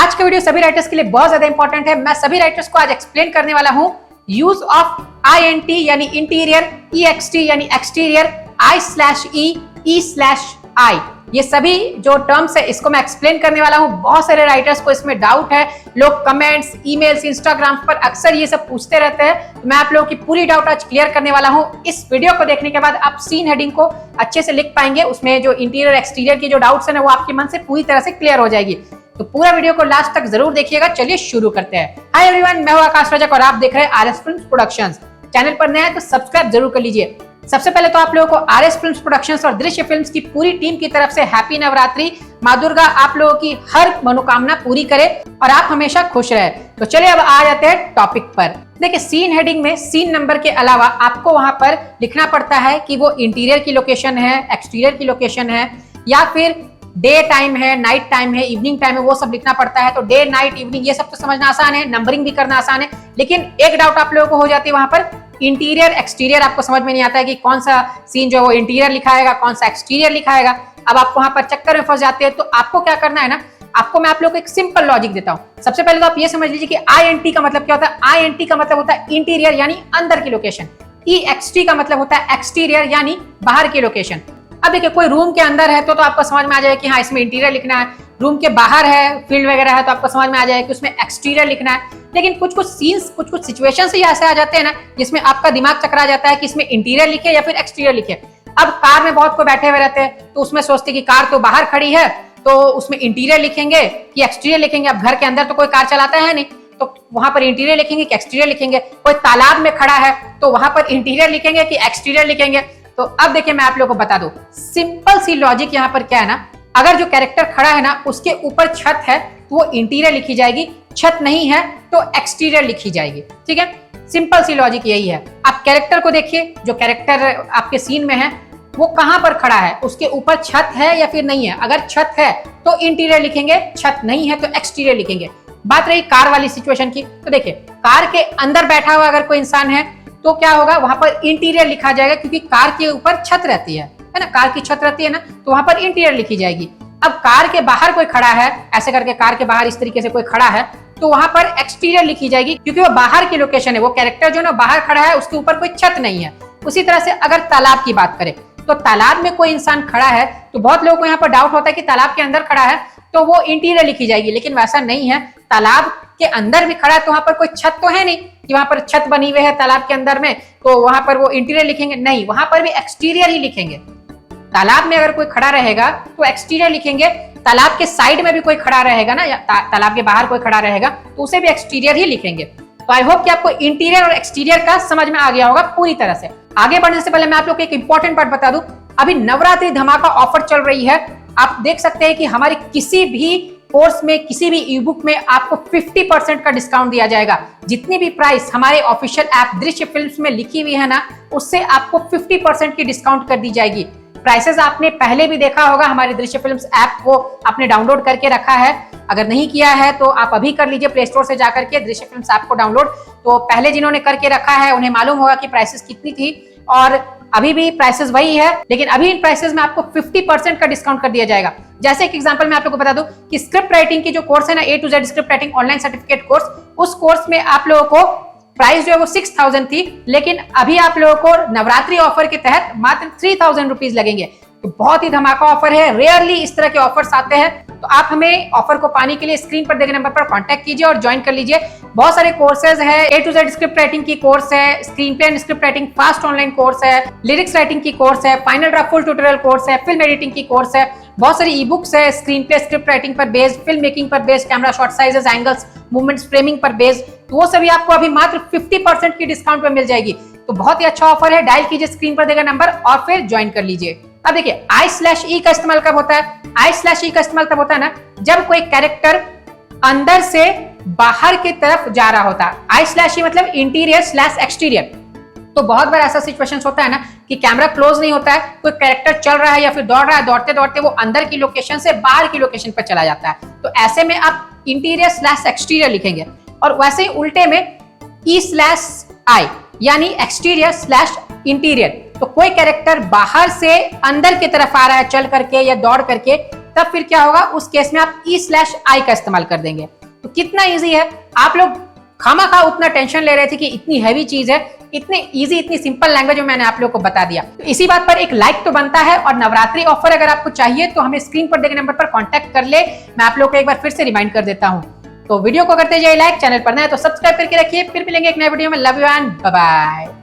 आज का वीडियो सभी राइटर्स के लिए बहुत ज्यादा इंपॉर्टेंट है। मैं सभी राइटर्स को आज एक्सप्लेन करने वाला हूं यूज ऑफ INT यानी इंटीरियर, EXT यानी एक्सटीरियर, I/E, E/I। ये सभी जो टर्म्स है इसको मैं एक्सप्लेन करने वाला हूं। बहुत सारे राइटर्स को इसमें डाउट है, लोग कमेंट्स, ईमेल्स, इंस्टाग्राम पर अक्सर ये सब पूछते रहते हैं। तो मैं आप लोगों की पूरी डाउट आज क्लियर करने वाला हूं। इस वीडियो को देखने के बाद आप सीन हेडिंग को अच्छे से लिख पाएंगे। उसमें जो इंटीरियर एक्सटीरियर की जो डाउट्स है ना वो आपके मन से पूरी तरह से क्लियर हो जाएगी। तो पूरा वीडियो को लास्ट तक जरूर देखिएगा। चलिए शुरू करते हैं। हाय एवरीवन, मैं हूं आकाश रजक और आप देख रहे हैं RS फिल्म्स प्रोडक्शंस। चैनल पर नए हैं तो सब्सक्राइब जरूर कर लीजिए। सबसे पहले तो आप लोगों को RS फिल्म्स प्रोडक्शंस और दृश्य फिल्म्स की पूरी टीम की तरफ से हैप्पी नवरात्रि। माँ दुर्गा आप लोगों की हर मनोकामना पूरी करे और आप हमेशा खुश रहे। तो चलिए अब आ जाते हैं टॉपिक पर। देखिए, सीन हेडिंग में सीन नंबर के अलावा आपको वहां पर लिखना पड़ता है कि वो इंटीरियर की लोकेशन है, एक्सटीरियर की लोकेशन है, या फिर डे टाइम है, नाइट टाइम है, इवनिंग टाइम है, वो सब लिखना पड़ता है। तो डे, नाइट, इवनिंग ये सब तो समझना आसान है, नंबरिंग भी करना आसान है। लेकिन एक डाउट आप लोगों को हो जाती है वहां पर, इंटीरियर एक्सटीरियर आपको समझ में नहीं आता है कि कौन सा सीन जो है वो इंटीरियर लिखाएगा, कौन सा एक्सटीरियर लिखाएगा। अब आप वहां पर चक्कर में फंस जाते हैं। तो आपको क्या करना है ना, आपको मैं आप लोगों को एक सिंपल लॉजिक देता हूं। सबसे पहले तो आप ये समझ लीजिए कि INT का मतलब क्या होता है। INT का मतलब होता है इंटीरियर यानी अंदर की लोकेशन। EXT का मतलब होता है एक्सटीरियर यानी बाहर की लोकेशन। अब देखिए, कोई रूम के अंदर है तो आपको समझ में आ जाएगा कि हाँ इसमें इंटीरियर लिखना है। रूम के बाहर है, फील्ड वगैरह है, तो आपको समझ में आ जाएगा कि उसमें एक्सटीरियर लिखना है। लेकिन कुछ कुछ सीन्स, कुछ कुछ सिचुएशंस ही ऐसे आ जाते हैं ना जिसमें आपका दिमाग चकरा जाता है कि इसमें इंटीरियर लिखे या फिर एक्सटीरियर लिखे। अब कार में बहुत कोई बैठे हुए रहते हैं तो उसमें सोचते कि कार तो बाहर खड़ी है तो उसमें इंटीरियर लिखेंगे कि एक्सटीरियर लिखेंगे। अब घर के अंदर तो कोई कार चलाता है नहीं, तो वहां पर इंटीरियर लिखेंगे कि एक्सटीरियर लिखेंगे। कोई तालाब में खड़ा है तो वहां पर इंटीरियर लिखेंगे कि एक्सटीरियर लिखेंगे। तो अब देखिए, मैं आप लोगों को बता दूं, सिंपल सी लॉजिक यहाँ पर क्या है ना, अगर जो कैरेक्टर खड़ा है ना उसके ऊपर छत है तो वो इंटीरियर लिखी जाएगी, छत नहीं है तो एक्सटीरियर लिखी जाएगी। ठीक है, सिंपल सी लॉजिक यही है। आप कैरेक्टर को देखिए, जो कैरेक्टर आपके सीन में है वो कहां पर खड़ा है, उसके ऊपर छत है या फिर नहीं है। अगर छत है तो इंटीरियर लिखेंगे, छत नहीं है तो एक्सटीरियर लिखेंगे। बात रही कार वाली सिचुएशन की, तो देखिए कार के अंदर बैठा हुआ अगर कोई इंसान है तो क्या होगा, वहां पर इंटीरियर लिखा जाएगा क्योंकि कार के ऊपर छत रहती है ना, कार की छत रहती है ना, तो वहां पर इंटीरियर लिखी जाएगी। अब कार के बाहर कोई खड़ा है, ऐसे करके कार के बाहर इस तरीके से कोई खड़ा है तो वहां पर एक्सटीरियर लिखी जाएगी क्योंकि वो बाहर की लोकेशन है। वो कैरेक्टर जो ना बाहर खड़ा है उसके ऊपर कोई छत नहीं है। उसी तरह से अगर तालाब की बात करें तो तालाब में कोई इंसान खड़ा है तो बहुत लोगों को यहाँ पर डाउट होता है कि तालाब के अंदर खड़ा है तो वो इंटीरियर लिखी जाएगी, लेकिन वैसा नहीं है। तालाब के अंदर भी खड़ा है तो वहां पर कोई छत तो है नहीं कि वहां पर छत बनी हुई है तालाब के अंदर में तो वहां पर वो इंटीरियर लिखेंगे, नहीं, वहां पर भी एक्सटीरियर ही लिखेंगे। तालाब में अगर कोई खड़ा रहेगा तो एक्सटीरियर लिखेंगे, तालाब के साइड में भी कोई खड़ा रहेगा ना, या तालाब के बाहर कोई खड़ा रहेगा तो उसे भी एक्सटीरियर ही लिखेंगे। तो आई होप कि आपको इंटीरियर और एक्सटीरियर का समझ में आ गया होगा पूरी तरह से। आगे बढ़ने से पहले मैं आप लोग को एक इंपॉर्टेंट बात बता दूं, अभी नवरात्रि धमाका ऑफर चल रही है। आप देख सकते हैं कि हमारे किसी भी कोर्स में, किसी भी ई बुक में आपको 50% का डिस्काउंट दिया जाएगा। जितनी भी प्राइस हमारे ऑफिशियल ऐप दृश्य फिल्म्स में लिखी हुई है ना, उससे आपको 50% की डिस्काउंट कर दी जाएगी। प्राइसेस आपने पहले भी देखा होगा, हमारे दृश्य फिल्म्स ऐप को आपने डाउनलोड करके रखा है। अगर नहीं किया है तो आप अभी कर लीजिए, प्ले स्टोर से जाकर के दृश्य फिल्म्स ऐप को डाउनलोड। तो पहले जिन्होंने करके रखा है उन्हें मालूम होगा कि प्राइसेस कितनी थी, और अभी भी प्राइसेस वही है, लेकिन अभी इन प्राइसेस में आपको 50% का डिस्काउंट कर दिया जाएगा। जैसे एक एग्जांपल मैं आप लोगों को बता दूं कि स्क्रिप्ट राइटिंग की जो कोर्स है ना, A to Z script writing online certificate course, उस कोर्स में आप लोगों को प्राइस जो है वो 6000 थी, लेकिन अभी आप लोगों को नवरात्रि ऑफर के तहत मात्र 3000 रुपीज लगेंगे। तो बहुत ही धमाका ऑफर है, रेयरली इस तरह के ऑफर्स आते हैं। तो आप हमें ऑफर को पाने के लिए स्क्रीन पर देखे नंबर पर कांटेक्ट कीजिए और ज्वाइन कर लीजिए। बहुत सारे कोर्सेज है, A to Z script writing की कोर्स है, screen play and script writing fast online course है, लिरिक्स राइटिंग की कोर्स है, final draft full tutorial course है, फिल्म एडिटिंग की कोर्स है, बहुत सारी ई बुक्स है, स्क्रीन प्ले स्क्रिप्ट राइटिंग पर बेस्ड, फिल्म मेकिंग पर based, camera shot sizes, angles, movements, framing पर बेस्ड। तो वो सभी आपको अभी मात्र 50% की डिस्काउंट पर मिल जाएगी। तो बहुत ही अच्छा ऑफर है, डायल कीजिए स्क्रीन पर देगा नंबर और फिर ज्वाइन कर लीजिए। अब देखिए, I/E का इस्तेमाल कब होता है। I/E का इस्तेमाल तब होता है ना जब कोई कैरेक्टर अंदर से बाहर की तरफ जा रहा होता है। I/E मतलब इंटीरियर / एक्सटीरियर। तो बहुत बार ऐसा सिचुएशंस होता है ना कि कैमरा क्लोज नहीं होता है, कोई कैरेक्टर चल रहा है या फिर दौड़ रहा है, दौड़ते दौड़ते वो अंदर की लोकेशन से बाहर की लोकेशन पर चला जाता है। तो ऐसे में आप इंटीरियर / एक्सटीरियर लिखेंगे। और वैसे ही उल्टे में E/I यानी एक्सटीरियर / इंटीरियर। तो कोई कैरेक्टर बाहर से अंदर की तरफ आ रहा है चल करके या दौड़ करके, तब फिर क्या होगा, उस केस में आप ई/आई का इस्तेमाल कर देंगे। तो कितना इजी है, आप लोग खामा उतना टेंशन ले रहे थे कि इतनी हैवी चीज है, इतने इजी इतनी सिंपल लैंग्वेज में मैंने आप लोगों को बता दिया। तो इसी बात पर एक लाइक तो बनता है, और नवरात्रि ऑफर अगर आपको चाहिए तो हमें स्क्रीन पर देखे नंबर पर कांटेक्ट कर ले। मैं आप लोगों को एक बार फिर से रिमाइंड कर देता हूं। तो वीडियो को करते जाइए लाइक, चैनल पर नए तो सब्सक्राइब करके रखिए। फिर मिलेंगे एक नए वीडियो में। Love you and bye bye.